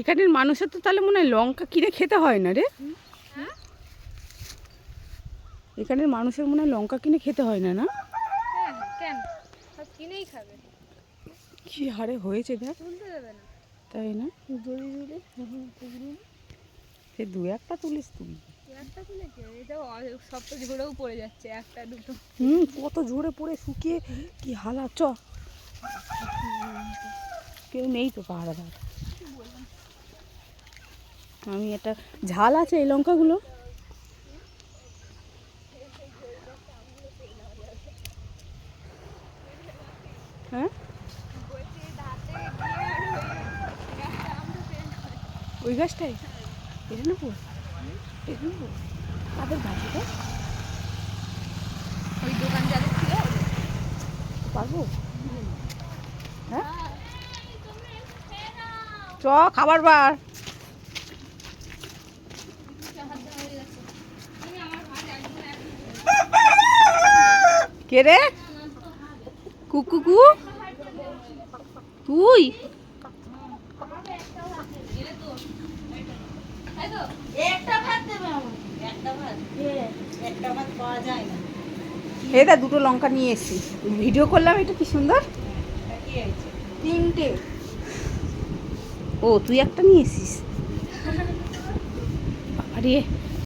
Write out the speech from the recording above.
এখানের মানুষের তো তাহলে মনে হয় লঙ্কা কিনে খেতে হয় না রে। হ্যাঁ এখানের মানুষের মনে হয় লঙ্কা কিনে খেতে হয় না, না? হ্যাঁ কেন, সব কিনেই খাবে। কি হারে হয়েছে দেখ। তুলতে দেবে না। তাই না? জড়ি জড়ি সে দু একটা তুলিস তুই। একটা তুলেছে, এটা সব তো ঝরেও পড়ে যাচ্ছে, একটা দুটো। কত ঝরে পড়ে শুকিয়ে কি হালা। চ, কেউ নেই তো পাহাড়া ধার। আমি এটা ঝাল আছে এই লঙ্কাগুলো। হ্যাঁ, ওই গাছটাই এটা নেবো, এটা নেবো। কাদের গাছ এটা? ওই দোকান যাদের ছিল পারবো? হ্যাঁ, চ খাবার বার। কে রে কুকুকু? তুই এটা দুটো লঙ্কা নিয়ে এসেছি, ভিডিও করলাম। এটা কি সুন্দর, তিনটে। ও তুই একটা নিয়ে এসিস? আরে